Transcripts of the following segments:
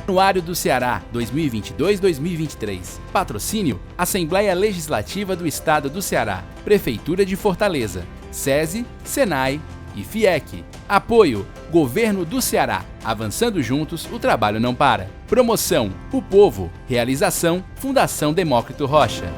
Anuário do Ceará 2022-2023. Patrocínio: Assembleia Legislativa do Estado do Ceará, Prefeitura de Fortaleza, SESI, SENAI e FIEC. Apoio: Governo do Ceará. Avançando juntos, o trabalho não para. Promoção: O Povo. Realização: Fundação Demócrito Rocha.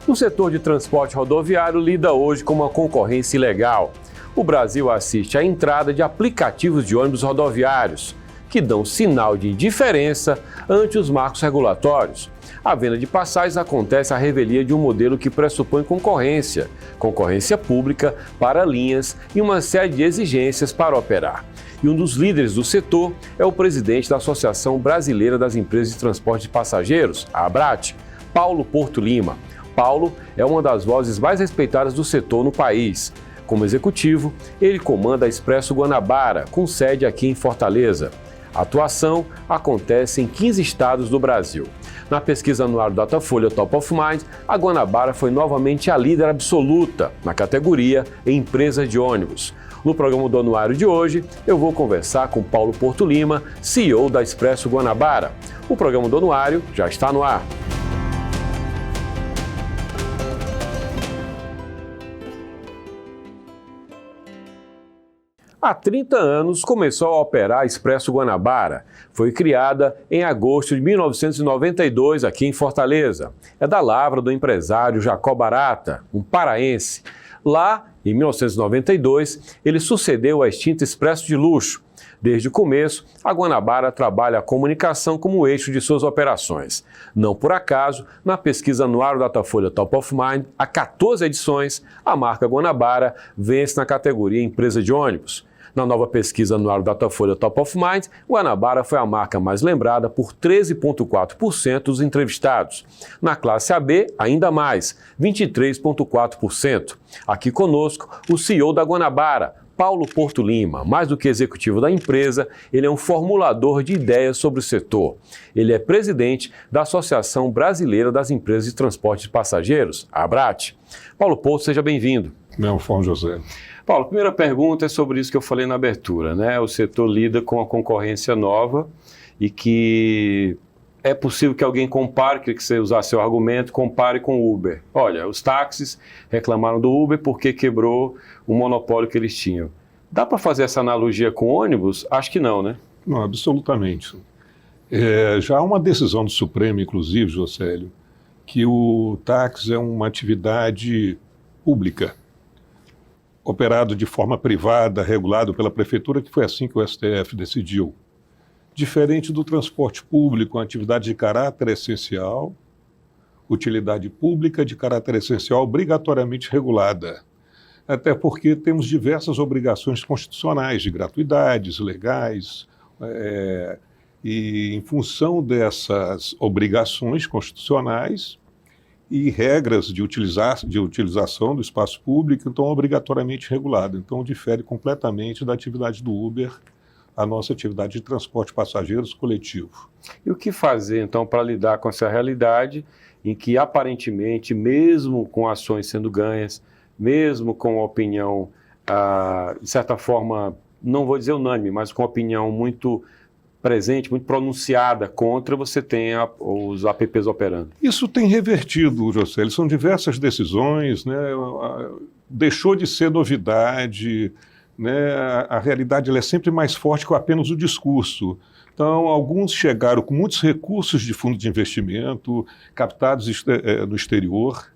O setor de transporte rodoviário lida hoje com uma concorrência ilegal. O Brasil assiste à entrada de aplicativos de ônibus rodoviários, que dão sinal de indiferença ante os marcos regulatórios. A venda de passagens acontece à revelia de um modelo que pressupõe concorrência pública para linhas e uma série de exigências para operar. E um dos líderes do setor é o presidente da Associação Brasileira das Empresas de Transporte de Passageiros, a ABRAT, Paulo Porto Lima. Paulo é uma das vozes mais respeitadas do setor no país. Como executivo, ele comanda a Expresso Guanabara, com sede aqui em Fortaleza. A atuação acontece em 15 estados do Brasil. Na pesquisa anual do Datafolha Top of Mind, a Guanabara foi novamente a líder absoluta na categoria Empresa de Ônibus. No programa do Anuário de hoje, eu vou conversar com Paulo Porto Lima, CEO da Expresso Guanabara. O programa do Anuário já está no ar. Há 30 anos começou a operar a Expresso Guanabara. Foi criada em agosto de 1992 aqui em Fortaleza. É da lavra do empresário Jacó Barata, um paraense. Lá, em 1992, ele sucedeu a extinta Expresso de Luxo. Desde o começo, a Guanabara trabalha a comunicação como eixo de suas operações. Não por acaso, na pesquisa anual Datafolha Top of Mind, há 14 edições, a marca Guanabara vence na categoria Empresa de Ônibus. Na nova pesquisa anual Datafolha Top of Mind, Guanabara foi a marca mais lembrada por 13,4% dos entrevistados. Na classe AB, ainda mais, 23,4%. Aqui conosco, o CEO da Guanabara, Paulo Porto Lima. Mais do que executivo da empresa, ele é um formulador de ideias sobre o setor. Ele é presidente da Associação Brasileira das Empresas de Transporte de Passageiros, a ABRAT. Paulo Porto, seja bem-vindo. Meu Fão José. Paulo, a primeira pergunta é sobre isso que eu falei na abertura, né? O setor lida com a concorrência nova e que é possível que alguém compare, queria que você usasse seu argumento, compare com o Uber. Olha, os táxis reclamaram do Uber porque quebrou o monopólio que eles tinham. Dá para fazer essa analogia com ônibus? Acho que não, né? Não, absolutamente. Já há uma decisão do Supremo, inclusive, Josélio, que o táxi é uma atividade pública, operado de forma privada, regulado pela prefeitura, que foi assim que o STF decidiu. Diferente do transporte público, uma atividade de caráter essencial, utilidade pública de caráter essencial obrigatoriamente regulada. Até porque temos diversas obrigações constitucionais de gratuidades legais, e em função dessas obrigações constitucionais e regras de utilização do espaço público, então obrigatoriamente regulado. Então difere completamente da atividade do Uber, a nossa atividade de transporte de passageiros coletivo. E o que fazer, então, para lidar com essa realidade em que, aparentemente, mesmo com ações sendo ganhas, mesmo com a opinião, de certa forma, não vou dizer unânime, mas com a opinião muito presente, muito pronunciada contra, você tem os apps operando? Isso tem revertido, José. São diversas decisões, né? Deixou de ser novidade, né? A realidade ela é sempre mais forte que apenas o discurso. Então, alguns chegaram com muitos recursos de fundo de investimento, captados no exterior,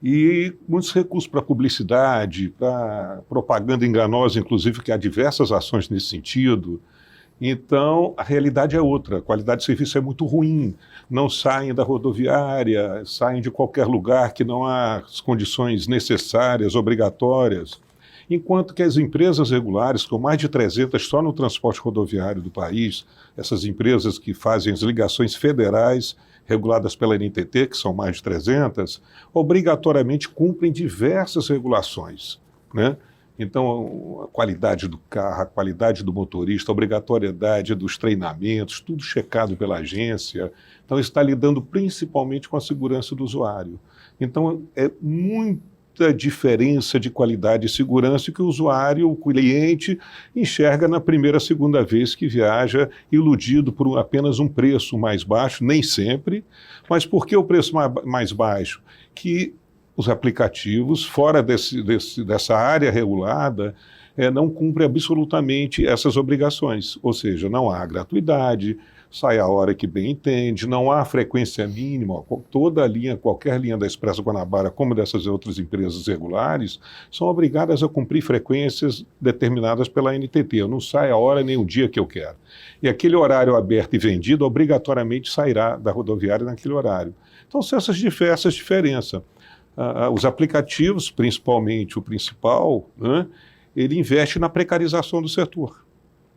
e muitos recursos para publicidade, para propaganda enganosa, inclusive, que há diversas ações nesse sentido. Então, a realidade é outra, a qualidade de serviço é muito ruim, não saem da rodoviária, saem de qualquer lugar que não há as condições necessárias, obrigatórias. enquanto que as empresas regulares, com mais de 300 só no transporte rodoviário do país, essas empresas que fazem as ligações federais reguladas pela NTT, que são mais de 300, obrigatoriamente cumprem diversas regulações, né? Então, a qualidade do carro, a qualidade do motorista, a obrigatoriedade dos treinamentos, tudo checado pela agência. Então, isso está lidando principalmente com a segurança do usuário. Então, é muita diferença de qualidade e segurança que o usuário, o cliente, enxerga na primeira, segunda vez que viaja, iludido por apenas um preço mais baixo, nem sempre. Mas por que o preço mais baixo? Que os aplicativos, fora dessa área regulada, não cumprem absolutamente essas obrigações. Ou seja, não há gratuidade, sai a hora que bem entende, não há frequência mínima. Toda linha, qualquer linha da Expresso Guanabara, como dessas outras empresas regulares, são obrigadas a cumprir frequências determinadas pela NTT. Eu não saio a hora nem o dia que eu quero. E aquele horário aberto e vendido obrigatoriamente sairá da rodoviária naquele horário. Então, são essas diversas diferenças. Os aplicativos, principalmente o principal, né, ele investe na precarização do setor.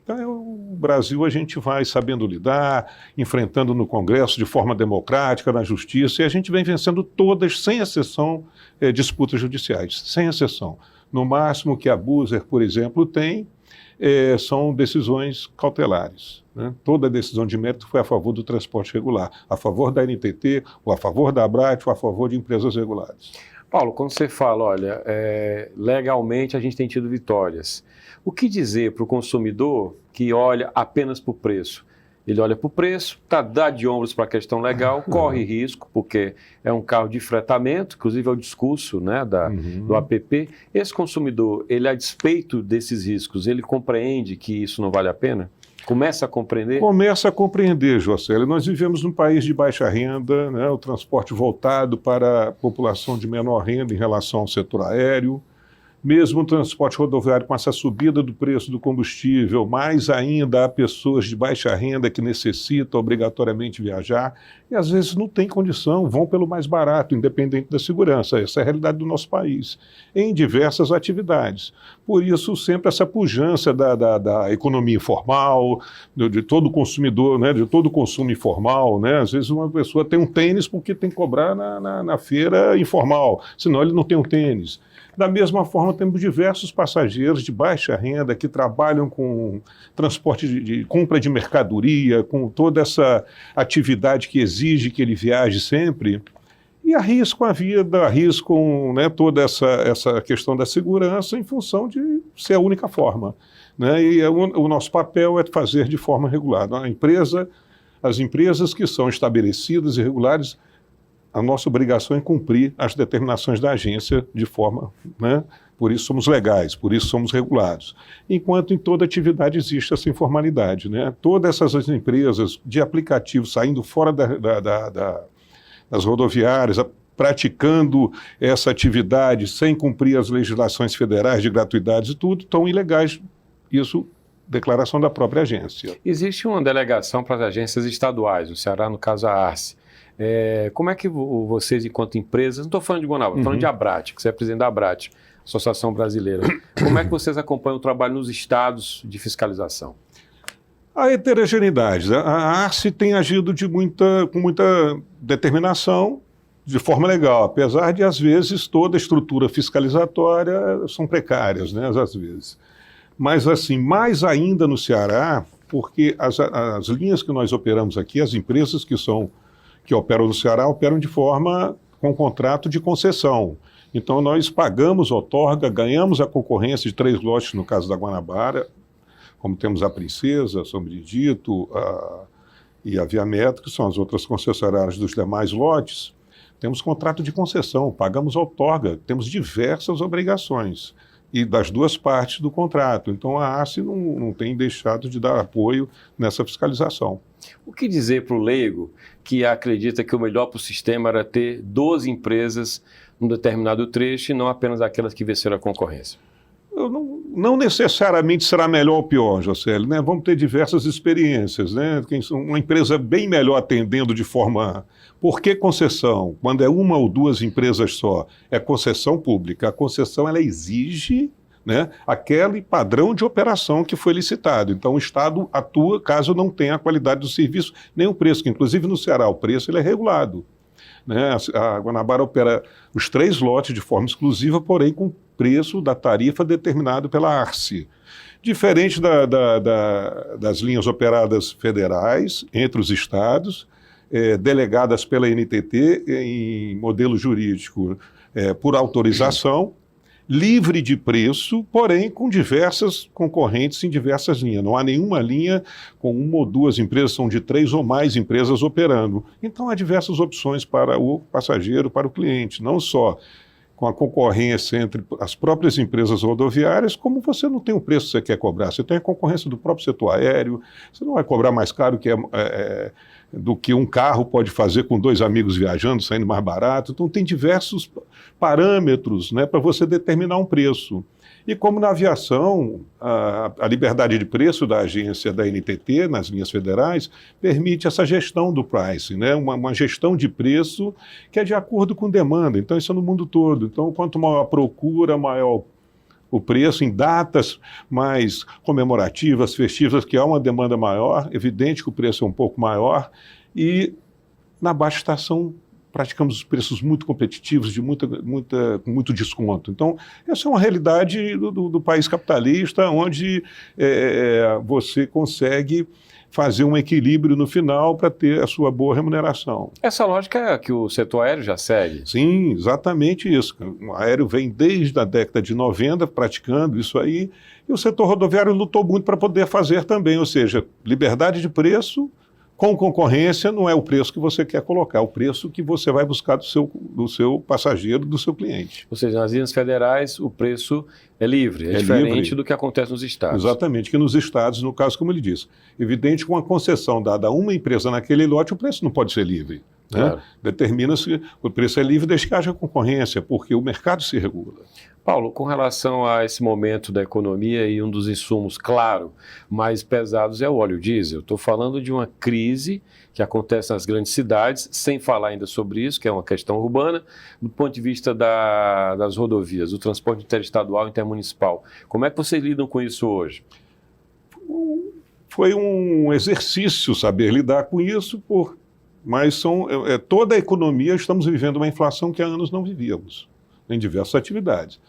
Então, o Brasil a gente vai sabendo lidar, enfrentando no Congresso de forma democrática, na Justiça, e a gente vem vencendo todas, sem exceção, disputas judiciais, sem exceção. No máximo que a Buser, por exemplo, tem, são decisões cautelares, né? Toda decisão de mérito foi a favor do transporte regular, a favor da NTT, ou a favor da Abrat, ou a favor de empresas regulares. Paulo, quando você fala, olha, legalmente a gente tem tido vitórias, o que dizer para o consumidor que olha apenas para o preço? Ele olha para o preço, dá de ombros para a questão legal, corre risco, porque é um carro de fretamento, inclusive é o discurso, né, do app. Esse consumidor, ele a despeito desses riscos, ele compreende que isso não vale a pena? Começa a compreender? Começa a compreender, Jocélio. Nós vivemos num país de baixa renda, né, o transporte voltado para a população de menor renda em relação ao setor aéreo. Mesmo o transporte rodoviário com essa subida do preço do combustível, mais ainda há pessoas de baixa renda que necessitam obrigatoriamente viajar e às vezes não têm condição, vão pelo mais barato, independente da segurança. Essa é a realidade do nosso país, em diversas atividades. Por isso, sempre essa pujança da economia informal, de todo consumidor, né, de todo consumo informal, né? Às vezes uma pessoa tem um tênis porque tem que cobrar na feira informal, senão ele não tem um tênis. Da mesma forma, temos diversos passageiros de baixa renda que trabalham com transporte de compra de mercadoria, com toda essa atividade que exige que ele viaje sempre, e arriscam a vida, arriscam, né, toda essa questão da segurança em função de ser a única forma, né? E o nosso papel é fazer de forma regular. As empresas que são estabelecidas e regulares, a nossa obrigação é cumprir as determinações da agência de forma, né? Por isso somos legais, por isso somos regulados. Enquanto em toda atividade existe essa informalidade, né? Todas essas empresas de aplicativos saindo fora das rodoviárias, praticando essa atividade sem cumprir as legislações federais de gratuidades e tudo, estão ilegais. Isso, declaração da própria agência. Existe uma delegação para as agências estaduais, no Ceará, no caso a ARCE. Como é que vocês, enquanto empresas, não estou falando de Guanabara, estou falando de Abrat, que você é presidente da Abrat, Associação Brasileira, como é que vocês acompanham o trabalho nos estados de fiscalização? A heterogeneidade. A ARCE tem agido com muita determinação, de forma legal, apesar de, às vezes, toda a estrutura fiscalizatória são precárias, né, às vezes. Mas, assim, mais ainda no Ceará, porque as linhas que nós operamos aqui, as empresas que operam no Ceará, operam de forma com contrato de concessão. Então, nós pagamos outorga, ganhamos a concorrência de 3 lotes, no caso da Guanabara, como temos a Princesa, São Benedito e a Via Metro, que são as outras concessionárias dos demais lotes. Temos contrato de concessão, pagamos outorga, temos diversas obrigações, e das duas partes do contrato. Então, a ARCE não tem deixado de dar apoio nessa fiscalização. O que dizer para o leigo que acredita que o melhor para o sistema era ter 12 empresas num determinado trecho e não apenas aquelas que venceram a concorrência? Não necessariamente será melhor ou pior, Jocélio, né? Vamos ter diversas experiências, né? Uma empresa bem melhor atendendo de forma... Por que concessão? Quando é uma ou duas empresas só, é concessão pública. A concessão, ela exige né, aquele padrão de operação que foi licitado. Então, o Estado atua caso não tenha a qualidade do serviço, nem o preço, que inclusive no Ceará o preço ele é regulado. Né? A Guanabara opera os 3 lotes de forma exclusiva, porém com preço da tarifa determinado pela ARCE. Diferente das linhas operadas federais entre os estados, delegadas pela NTT em modelo jurídico por autorização, livre de preço, porém com diversas concorrentes em diversas linhas. Não há nenhuma linha com 1 ou 2 empresas, são de 3 ou mais empresas operando. Então há diversas opções para o passageiro, para o cliente, não só com a concorrência entre as próprias empresas rodoviárias, como você não tem o preço que você quer cobrar. Você tem a concorrência do próprio setor aéreo, você não vai cobrar mais caro do que um carro pode fazer com 2 amigos viajando, saindo mais barato. Então tem diversos parâmetros, né, para você determinar um preço. E como na aviação, a liberdade de preço da agência da NTT, nas linhas federais, permite essa gestão do pricing, né? Uma gestão de preço que é de acordo com demanda. Então, isso é no mundo todo. Então, quanto maior a procura, maior o preço em datas mais comemorativas, festivas, que há uma demanda maior, evidente que o preço é um pouco maior, e na baixa estação praticamos preços muito competitivos, de muito desconto. Então, essa é uma realidade do país capitalista, onde você consegue fazer um equilíbrio no final para ter a sua boa remuneração. Essa lógica é que o setor aéreo já segue? Sim, exatamente isso. O aéreo vem desde a década de 90 praticando isso aí, e o setor rodoviário lutou muito para poder fazer também, ou seja, liberdade de preço. Com concorrência não é o preço que você quer colocar, é o preço que você vai buscar do seu passageiro, do seu cliente. Ou seja, nas linhas federais o preço é livre, é diferente livre do que acontece nos estados. Exatamente, que nos estados, no caso, como ele disse, evidente que com a concessão dada a uma empresa naquele lote, o preço não pode ser livre. Né? Claro. Determina-se o preço é livre desde que haja concorrência, porque o mercado se regula. Paulo, com relação a esse momento da economia e um dos insumos, claro, mais pesados é o óleo diesel. Estou falando de uma crise que acontece nas grandes cidades, sem falar ainda sobre isso, que é uma questão urbana, do ponto de vista das rodovias, do transporte interestadual e intermunicipal. Como é que vocês lidam com isso hoje? Foi um exercício saber lidar com isso, mas toda a economia, estamos vivendo uma inflação que há anos não vivíamos, em diversas atividades.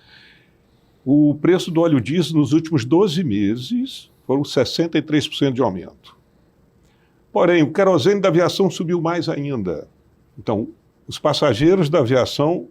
O preço do óleo diesel nos últimos 12 meses foram 63% de aumento. Porém, o querosene da aviação subiu mais ainda. Então, os passageiros da aviação,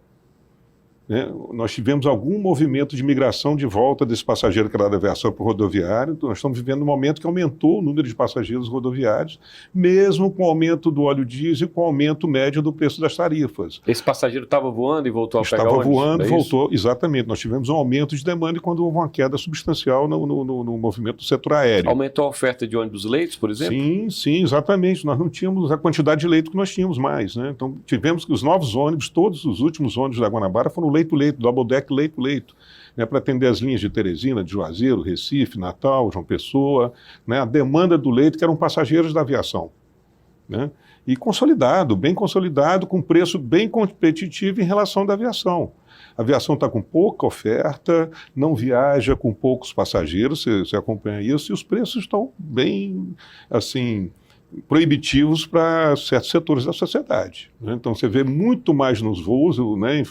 né, nós tivemos algum movimento de migração de volta desse passageiro que era da aviação para o rodoviário. Então, nós estamos vivendo um momento que aumentou o número de passageiros rodoviários, mesmo com o aumento do óleo diesel e com o aumento médio do preço das tarifas. Esse passageiro estava voando e voltou a pegar ônibus? Estava voando, voltou, exatamente. Nós tivemos um aumento de demanda quando houve uma queda substancial no movimento do setor aéreo. Aumentou a oferta de ônibus leitos, por exemplo? Sim, exatamente. Nós não tínhamos a quantidade de leito que nós tínhamos mais, né? Então, tivemos que os novos ônibus, todos os últimos ônibus da Guanabara foram leito, double deck, leito, né, para atender as linhas de Teresina, de Juazeiro, Recife, Natal, João Pessoa, né, a demanda do leito que eram passageiros da aviação. Né, e bem consolidado, com preço bem competitivo em relação da aviação. A aviação está com pouca oferta, não viaja com poucos passageiros, você acompanha isso, e os preços estão bem, assim, proibitivos para certos setores da sociedade. Né? Então, você vê muito mais nos voos, né,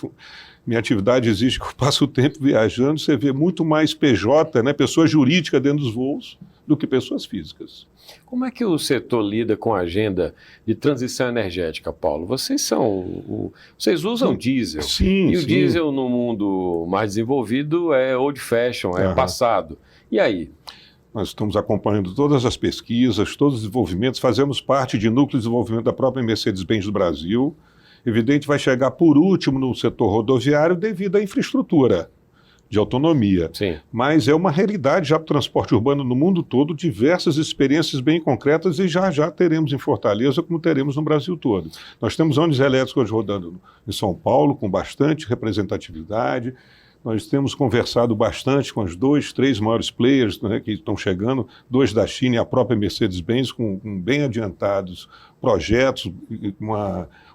minha atividade exige que eu passe o tempo viajando, você vê muito mais PJ, né, pessoa jurídica dentro dos voos, do que pessoas físicas. Como é que o setor lida com a agenda de transição energética, Paulo? Vocês usam diesel. Sim, e o diesel no mundo mais desenvolvido é old fashion, é passado. E aí? Nós estamos acompanhando todas as pesquisas, todos os desenvolvimentos, fazemos parte de núcleo de desenvolvimento da própria Mercedes-Benz do Brasil. Evidente, vai chegar por último no setor rodoviário devido à infraestrutura de autonomia. Sim. Mas é uma realidade já para o transporte urbano no mundo todo, diversas experiências bem concretas e já teremos em Fortaleza, como teremos no Brasil todo. Nós temos ônibus elétricos rodando em São Paulo com bastante representatividade. Nós temos conversado bastante com os 2, 3 maiores players, né, que estão chegando, 2 da China e a própria Mercedes-Benz, com bem adiantados projetos,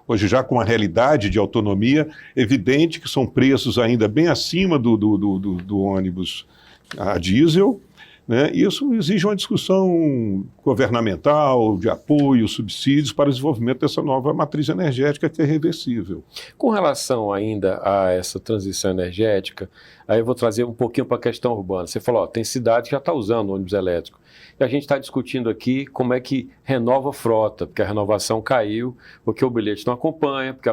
hoje já com uma realidade de autonomia, evidente que são preços ainda bem acima do ônibus a diesel, né? Isso exige uma discussão governamental, de apoio, subsídios para o desenvolvimento dessa nova matriz energética que é reversível. Com relação ainda a essa transição energética, aí eu vou trazer um pouquinho para a questão urbana. Você falou, tem cidade que já está usando ônibus elétrico. E a gente está discutindo aqui como é que renova a frota, porque a renovação caiu, porque o bilhete não acompanha, porque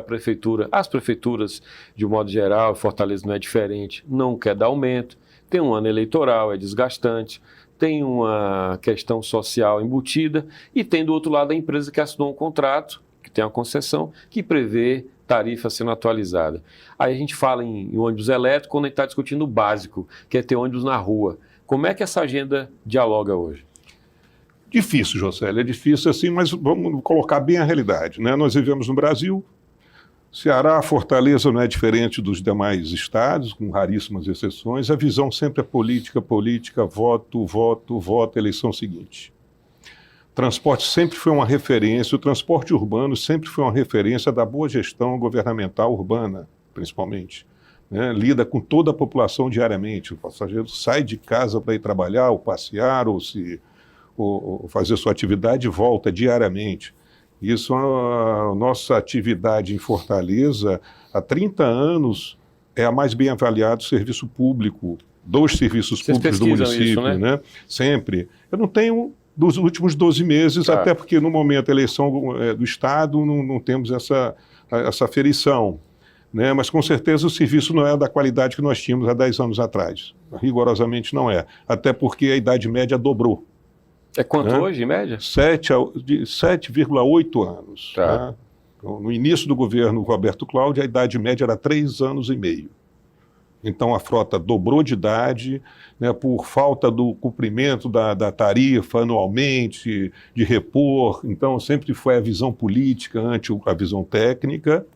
as prefeituras, de um modo geral, Fortaleza não é diferente, não quer dar aumento. Tem um ano eleitoral, é desgastante, tem uma questão social embutida e tem do outro lado a empresa que assinou um contrato, que tem uma concessão, que prevê tarifa sendo atualizada. Aí a gente fala em ônibus elétrico quando a gente está discutindo o básico, que é ter ônibus na rua. Como é que essa agenda dialoga hoje? Difícil, Josélio, é difícil assim, mas vamos colocar bem a realidade, né? Nós vivemos no Brasil, Ceará, Fortaleza não é diferente dos demais estados, com raríssimas exceções. A visão sempre é política, política, voto, voto, voto, eleição seguinte. Transporte sempre foi uma referência, o transporte urbano sempre foi uma referência da boa gestão governamental urbana, principalmente, né? Lida com toda a população diariamente. O passageiro sai de casa para ir trabalhar, ou passear, ou fazer sua atividade e volta diariamente. Isso, a nossa atividade em Fortaleza, há 30 anos, é a mais bem avaliada do serviço público, dos serviços públicos do município, isso, né? Sempre. Eu não tenho dos últimos 12 meses, até porque no momento da eleição do Estado não temos essa aferição, né? Mas com certeza o serviço não é da qualidade que nós tínhamos há 10 anos atrás. Rigorosamente não é. Até porque a idade média dobrou. É quanto hoje, em média? 7,8 anos. Tá. Né? No início do governo Roberto Cláudio, a idade média era 3 anos e meio. Então a frota dobrou de idade, né, por falta do cumprimento da tarifa anualmente, de repor. Então sempre foi a visão política ante a visão técnica,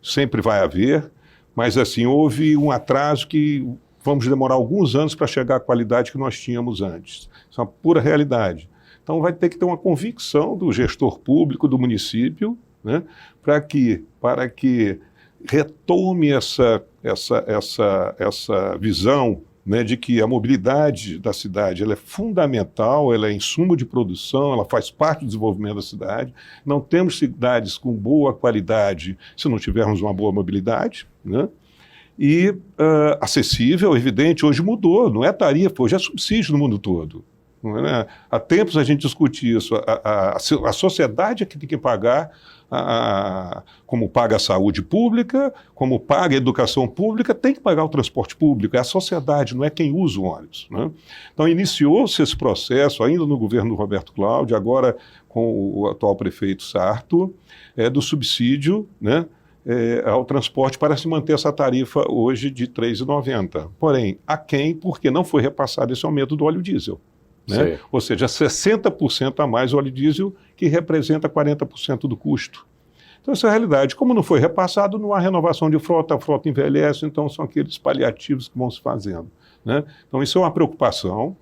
sempre vai haver, mas assim, houve um atraso que vamos demorar alguns anos para chegar à qualidade que nós tínhamos antes. Isso é uma pura realidade. Então vai ter que ter uma convicção do gestor público do município, né, para que retome essa visão, né, de que a mobilidade da cidade ela é fundamental, ela é insumo de produção, ela faz parte do desenvolvimento da cidade. Não temos cidades com boa qualidade se não tivermos uma boa mobilidade, né? E acessível, evidente, hoje mudou, não é tarifa, hoje é subsídio no mundo todo. Não é? Há tempos a gente discute isso, a sociedade é que tem que pagar, como paga a saúde pública, como paga a educação pública, tem que pagar o transporte público, é a sociedade, não é quem usa o ônibus, né? Então iniciou-se esse processo, ainda no governo do Roberto Cláudio, agora com o atual prefeito Sarto, do subsídio, né, ao transporte para se manter essa tarifa hoje de R$ 3,90. Porém, aquém porque não foi repassado esse aumento do óleo diesel, né? Ou seja, 60% a mais óleo diesel, que representa 40% do custo. Então, essa é a realidade. Como não foi repassado, não há renovação de frota, a frota envelhece, então são aqueles paliativos que vão se fazendo, né? Então, isso é uma preocupação.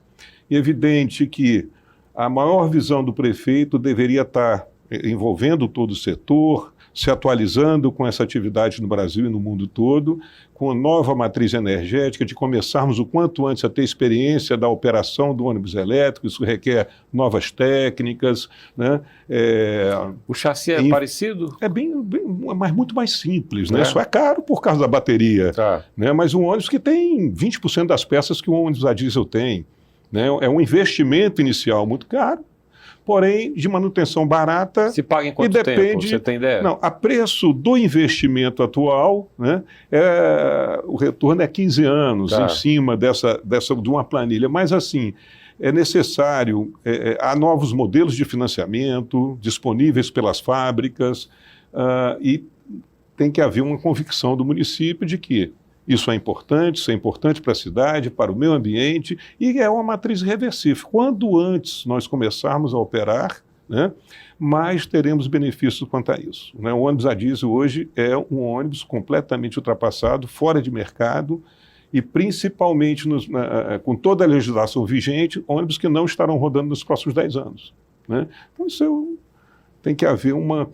E é evidente que a maior visão do prefeito deveria estar envolvendo todo o setor, se atualizando com essa atividade no Brasil e no mundo todo, com a nova matriz energética, de começarmos o quanto antes a ter experiência da operação do ônibus elétrico. Isso requer novas técnicas, né? O chassi é parecido? É mas muito mais simples, né? Só é caro por causa da bateria, né? Mas um ônibus que tem 20% das peças que um ônibus a diesel tem, né? É um investimento inicial muito caro, porém de manutenção barata. Se paga em quanto tempo? Você tem ideia? Não, a preço do investimento atual, né, o retorno é 15 anos em cima de uma planilha. Mas assim, é necessário, há novos modelos de financiamento disponíveis pelas fábricas, e tem que haver uma convicção do município de que isso é importante para a cidade, para o meio ambiente, e é uma matriz reversível. Quando antes nós começarmos a operar, né, mais teremos benefícios quanto a isso, né? O ônibus a diesel hoje é um ônibus completamente ultrapassado, fora de mercado, e principalmente com toda a legislação vigente, ônibus que não estarão rodando nos próximos 10 anos, né? Então isso tem que haver uma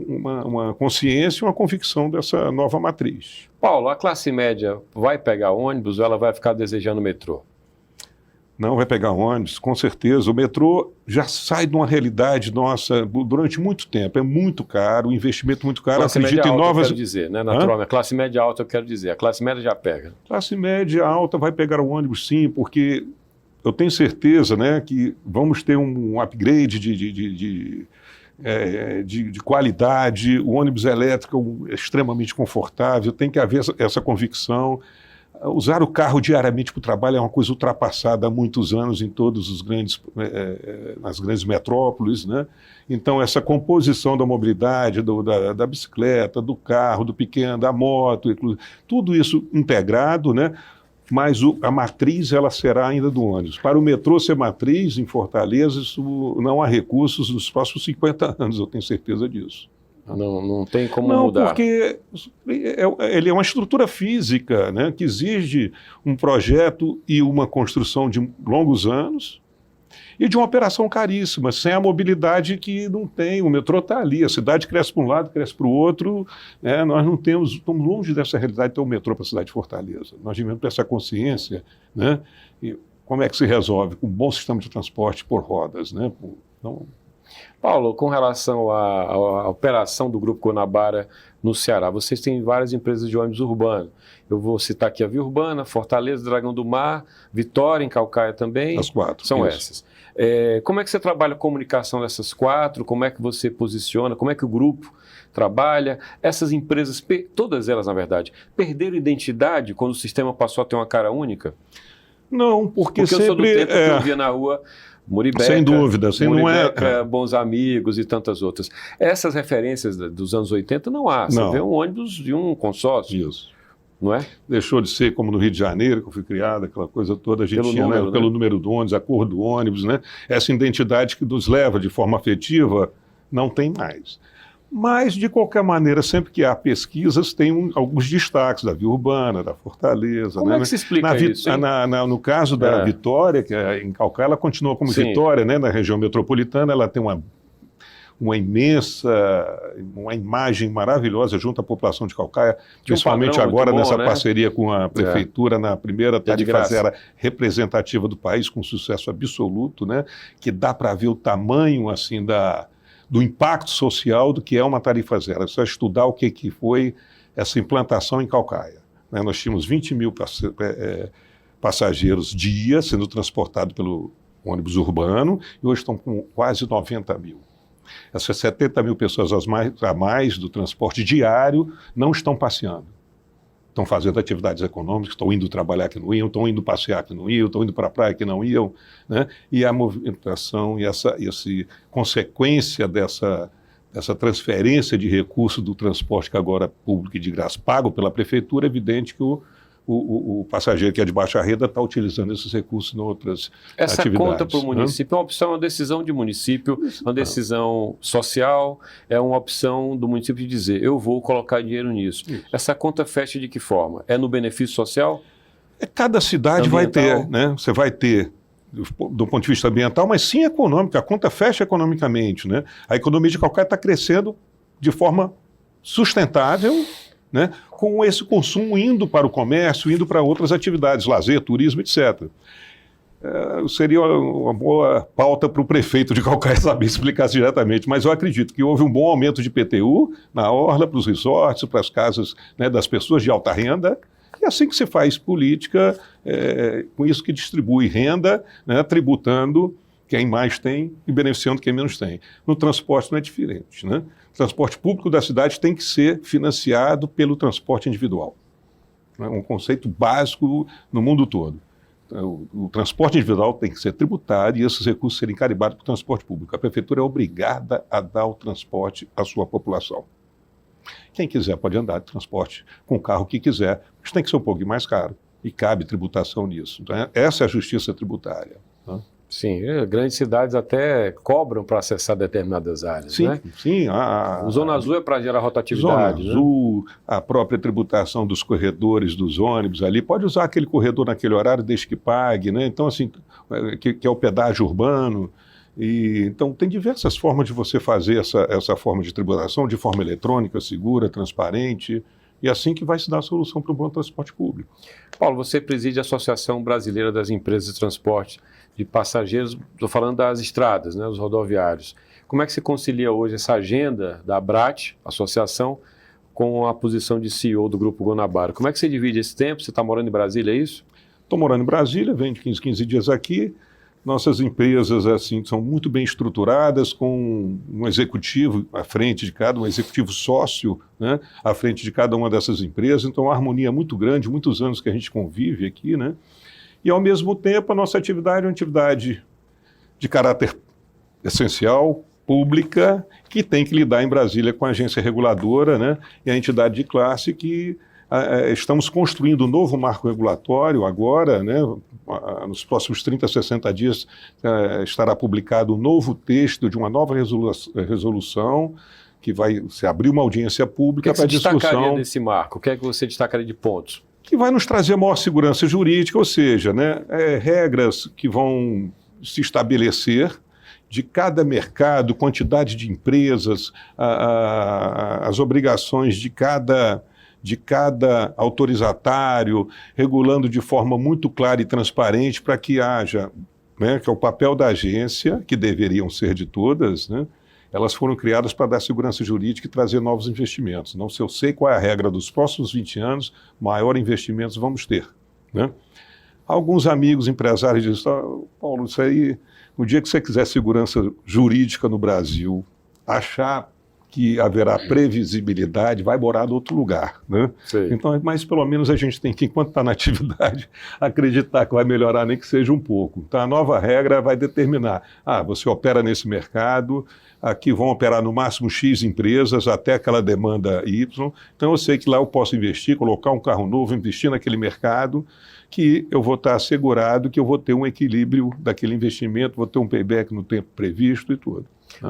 consciência e uma convicção dessa nova matriz. Paulo, a classe média vai pegar ônibus ou ela vai ficar desejando metrô? Não vai pegar ônibus, com certeza. O metrô já sai de uma realidade nossa durante muito tempo. É muito caro, o investimento muito caro. Classe Acredito média em alta, novas... eu quero dizer, né? Naturalmente, classe média alta, eu quero dizer. A classe média já pega. Classe média alta vai pegar o ônibus, sim, porque eu tenho certeza, né, que vamos ter um upgrade de qualidade. O ônibus elétrico é extremamente confortável, tem que haver essa convicção. Usar o carro diariamente para o trabalho é uma coisa ultrapassada há muitos anos em todos os nas grandes metrópoles, né? Então, essa composição da mobilidade, da bicicleta, do carro, do pequeno, da moto, tudo isso integrado, né? Mas a matriz ela será ainda do ônibus. Para o metrô ser matriz em Fortaleza, isso não há recursos nos próximos 50 anos, eu tenho certeza disso. Não tem como não, mudar. Porque ele é uma estrutura física, né, que exige um projeto e uma construção de longos anos e de uma operação caríssima, sem a mobilidade que não tem. O metrô está ali, a cidade cresce para um lado, cresce para o outro, né, nós não temos, estamos longe dessa realidade de ter um metrô para a cidade de Fortaleza. Nós devemos ter essa consciência, né, e como é que se resolve? Com um bom sistema de transporte por rodas, né? Então, Paulo, com relação à operação do Grupo Guanabara no Ceará, vocês têm várias empresas de ônibus urbano. Eu vou citar aqui a Via Urbana, Fortaleza, Dragão do Mar, Vitória, em Calcaia também. As 4. São isso. essas. Como é que você trabalha a comunicação dessas 4? Como é que você posiciona? Como é que o grupo trabalha? Essas empresas, todas elas, na verdade, perderam identidade quando o sistema passou a ter uma cara única? Não, porque sempre... eu sou do tempo que eu via na rua... Muribeca, sem dúvida, Muribeca, Bons Amigos e tantas outras. Essas referências dos anos 80 não há. Você vê um ônibus de um consórcio. Isso. Não é? Deixou de ser como no Rio de Janeiro, que eu fui criado, aquela coisa toda, a gente tinha pelo número do ônibus, a cor do ônibus, né? Essa identidade que nos leva de forma afetiva não tem mais. Mas, de qualquer maneira, sempre que há pesquisas, tem alguns destaques da Via Urbana, da Fortaleza. Como é que se explica isso? No caso da Vitória, que é em Calcaia, ela continua como Vitória, né? Na região metropolitana, ela tem uma imagem maravilhosa junto à população de Calcaia, principalmente agora nessa parceria com a prefeitura, na primeira tarifa zero representativa do país, com sucesso absoluto, né? Que dá para ver o tamanho, assim, do impacto social do que é uma tarifa zero. É só estudar o que foi essa implantação em Calcaia. Nós tínhamos 20 mil passageiros dia sendo transportados pelo ônibus urbano e hoje estão com quase 90 mil. Essas 70 mil pessoas a mais do transporte diário não estão passeando. Estão fazendo atividades econômicas, estão indo trabalhar que não iam, estão indo passear que não iam, estão indo para a praia que não iam, né? E a movimentação e essa consequência dessa transferência de recursos do transporte que agora é público e de graça, pago pela prefeitura, é evidente que o passageiro que é de baixa renda está utilizando esses recursos em outras atividades. Essa conta para o município é uma opção, uma decisão de município, uma decisão social, é uma opção do município de dizer, eu vou colocar dinheiro nisso. Isso. Essa conta fecha de que forma? É no benefício social? Cada cidade vai ter, né? Você vai ter do ponto de vista ambiental, mas sim econômica, a conta fecha economicamente, né? A economia de Calcaia está crescendo de forma sustentável, né, com esse consumo indo para o comércio, indo para outras atividades, lazer, turismo, etc. Seria uma boa pauta para o prefeito de Calcaia saber explicar diretamente, mas eu acredito que houve um bom aumento de IPTU na orla, para os resorts, para as casas, né, das pessoas de alta renda, e assim que se faz política, com isso que distribui renda, né, tributando quem mais tem e beneficiando quem menos tem. No transporte não é diferente, né? O transporte público da cidade tem que ser financiado pelo transporte individual. É um conceito básico no mundo todo. O transporte individual tem que ser tributado e esses recursos serem carimbados para o transporte público. A prefeitura é obrigada a dar o transporte à sua população. Quem quiser pode andar de transporte com o carro que quiser, mas tem que ser um pouquinho mais caro e cabe tributação nisso. Então, essa é a justiça tributária, né? Sim, grandes cidades até cobram para acessar determinadas áreas, sim, né? Sim. O Zona Azul é para gerar rotatividade, Zona Azul, a própria tributação dos corredores dos ônibus ali, pode usar aquele corredor naquele horário desde que pague, né? Então, assim, que é o pedágio urbano. Então, tem diversas formas de você fazer essa forma de tributação, de forma eletrônica, segura, transparente, e assim que vai se dar a solução para o bom transporte público. Paulo, você preside a Associação Brasileira das Empresas de Transporte de Passageiros, estou falando das estradas, né, dos rodoviários. Como é que você concilia hoje essa agenda da ABRAT, associação, com a posição de CEO do Grupo Guanabara? Como é que você divide esse tempo? Você está morando em Brasília, é isso? Estou morando em Brasília, venho de 15 dias aqui. Nossas empresas assim são muito bem estruturadas, com um executivo à frente de um executivo sócio, né, à frente de cada uma dessas empresas. Então, uma harmonia muito grande, muitos anos que a gente convive aqui, né? E, ao mesmo tempo, a nossa atividade é uma atividade de caráter essencial, pública, que tem que lidar em Brasília com a agência reguladora, né, e a entidade de classe que estamos construindo um novo marco regulatório agora, né, nos próximos 30, 60 dias estará publicado um novo texto de uma nova resolução que vai se abrir uma audiência pública para discussão. O que você destacaria desse marco? O que é que você destacaria de pontos? Que vai nos trazer maior segurança jurídica, ou seja, né, regras que vão se estabelecer de cada mercado, quantidade de empresas, as obrigações de cada autorizatário, regulando de forma muito clara e transparente para que haja, né, que é o papel da agência, que deveriam ser de todas, né, elas foram criadas para dar segurança jurídica e trazer novos investimentos. Não, se eu sei qual é a regra dos próximos 20 anos, maior investimentos vamos ter, né? Alguns amigos empresários dizem, Paulo, isso aí, no dia que você quiser segurança jurídica no Brasil, achar que haverá previsibilidade, vai morar em outro lugar, né? Então, mas pelo menos a gente tem que, enquanto está na atividade, acreditar que vai melhorar, nem que seja um pouco. Então, a nova regra vai determinar, você opera nesse mercado, aqui vão operar no máximo X empresas, até aquela demanda Y, então eu sei que lá eu posso investir, colocar um carro novo, investir naquele mercado, que eu vou estar assegurado que eu vou ter um equilíbrio daquele investimento, vou ter um payback no tempo previsto e tudo.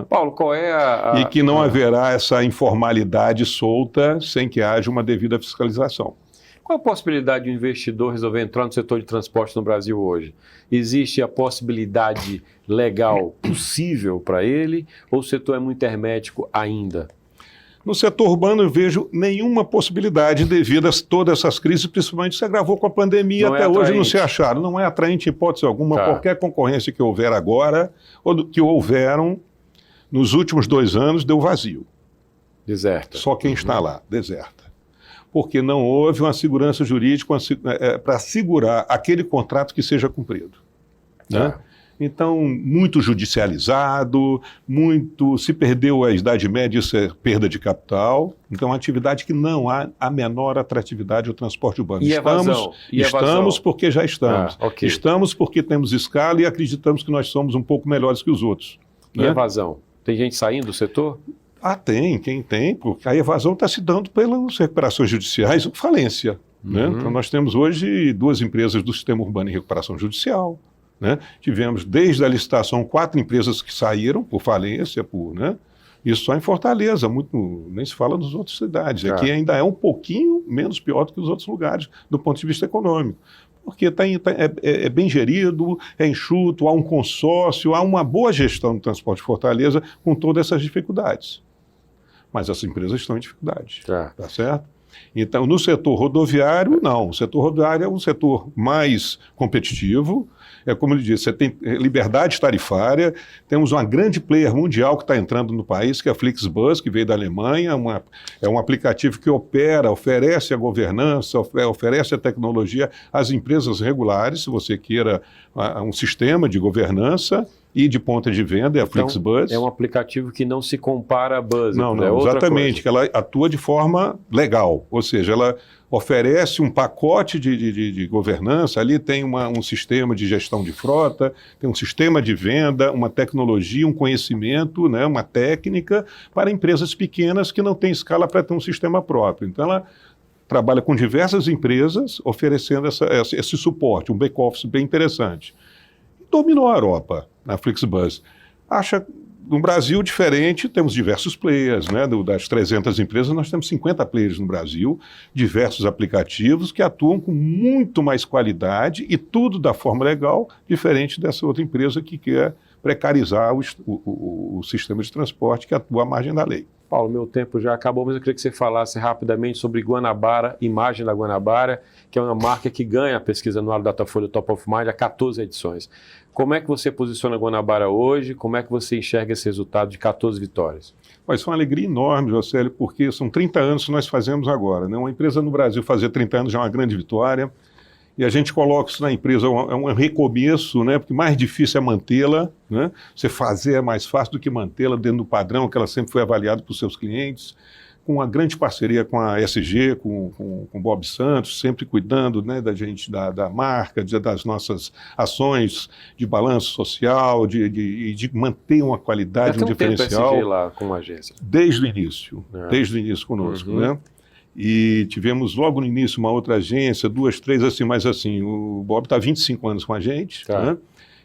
Paulo, qual é E que não haverá essa informalidade solta sem que haja uma devida fiscalização. Qual a possibilidade de um investidor resolver entrar no setor de transporte no Brasil hoje? Existe a possibilidade legal possível para ele ou o setor é muito hermético ainda? No setor urbano eu vejo nenhuma possibilidade devido a todas essas crises, principalmente se agravou com a pandemia, até hoje não se acharam. Não é atraente em hipótese alguma, qualquer concorrência que houver agora ou que houveram nos últimos 2 anos deu vazio. Deserta. Só quem está lá, deserta. Porque não houve uma segurança jurídica para assegurar aquele contrato que seja cumprido. Né? Então, muito judicializado, se perdeu a Idade Média, isso é perda de capital. Então, é uma atividade que não há a menor atratividade ao transporte urbano. Estamos porque já estamos. Okay. Estamos porque temos escala e acreditamos que nós somos um pouco melhores que os outros. E evasão? Tem gente saindo do setor? Tem, quem tem, porque a evasão está se dando pelas recuperações judiciais ou falência. Né? Então, nós temos hoje 2 empresas do sistema urbano em recuperação judicial. Né? Tivemos, desde a licitação, 4 empresas que saíram por falência, né? Isso só em Fortaleza, nem se fala nas outras cidades. Aqui ainda é um pouquinho menos pior do que os outros lugares, do ponto de vista econômico. Porque é bem gerido, é enxuto, há um consórcio, há uma boa gestão do transporte de Fortaleza com todas essas dificuldades. Mas essas empresas estão em dificuldade, tá certo? Então, no setor rodoviário, não. O setor rodoviário é um setor mais competitivo. É como ele disse, você tem liberdade tarifária, temos uma grande player mundial que está entrando no país, que é a Flixbus, que veio da Alemanha, é um aplicativo que oferece a governança, oferece a tecnologia às empresas regulares, se você queira um sistema de governança e de ponta de venda, é a Flixbus. É um aplicativo que não se compara a Buzz. Não, exatamente, que ela atua de forma legal, ou seja, ela oferece um pacote de governança, ali tem um sistema de gestão de frota, tem um sistema de venda, uma tecnologia, um conhecimento, né, uma técnica para empresas pequenas que não têm escala para ter um sistema próprio. Então ela trabalha com diversas empresas oferecendo esse suporte, um back-office bem interessante. Dominou a Europa, a Flixbus. no Brasil, diferente, temos diversos players, né? Das 300 empresas, nós temos 50 players no Brasil, diversos aplicativos que atuam com muito mais qualidade e tudo da forma legal, diferente dessa outra empresa que quer precarizar o sistema de transporte que atua à margem da lei. Paulo, meu tempo já acabou, mas eu queria que você falasse rapidamente sobre Guanabara, imagem da Guanabara, que é uma marca que ganha a pesquisa anual Datafolha Top of Mind há 14 edições. Como é que você posiciona a Guanabara hoje? Como é que você enxerga esse resultado de 14 vitórias? Mas foi uma alegria enorme, Josélio, porque são 30 anos que nós fazemos agora, né? Uma empresa no Brasil fazer 30 anos já é uma grande vitória. E a gente coloca isso na empresa, é um recomeço, né? Porque mais difícil é mantê-la, né? Você fazer é mais fácil do que mantê-la dentro do padrão que ela sempre foi avaliada por seus clientes, com uma grande parceria com a SG, com o Bob Santos, sempre cuidando, né, da gente, da marca, das nossas ações de balanço social, de manter uma qualidade, um diferencial. SG lá com a agência? Desde o início conosco, né? E tivemos logo no início uma outra agência, 2, 3, assim, mas assim, o Bob está há 25 anos com a gente, né?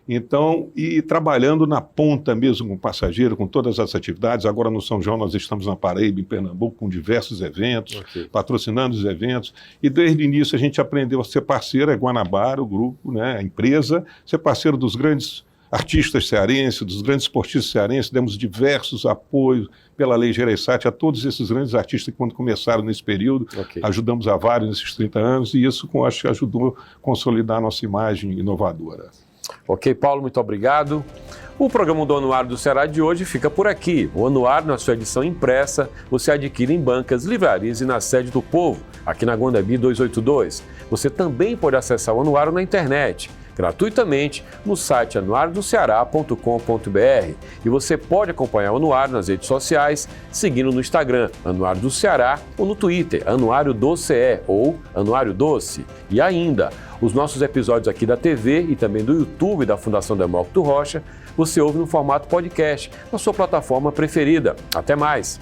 Então, e trabalhando na ponta mesmo com o passageiro, com todas as atividades. Agora no São João nós estamos na Paraíba, em Pernambuco, com diversos eventos, patrocinando os eventos. E desde o início a gente aprendeu a ser parceiro, é Guanabara, o grupo, né, a empresa, ser parceiro dos grandes artistas cearenses, dos grandes esportistas cearenses. Demos diversos apoios pela Lei Gereissati a todos esses grandes artistas que quando começaram nesse período, ajudamos a vários nesses 30 anos e isso acho que ajudou a consolidar a nossa imagem inovadora. Ok, Paulo, muito obrigado. O programa do Anuário do Ceará de hoje fica por aqui. O Anuário, na sua edição impressa, você adquire em bancas, livrarias e na sede do Povo, aqui na Guanambi 282. Você também pode acessar o Anuário na internet, gratuitamente, no site anuariodoceará.com.br. E você pode acompanhar o Anuário nas redes sociais, seguindo no Instagram, Anuário do Ceará, ou no Twitter, Anuário do CE ou Anuário Doce. E ainda, os nossos episódios aqui da TV e também do YouTube da Fundação Demócrito Rocha, você ouve no formato podcast, na sua plataforma preferida. Até mais!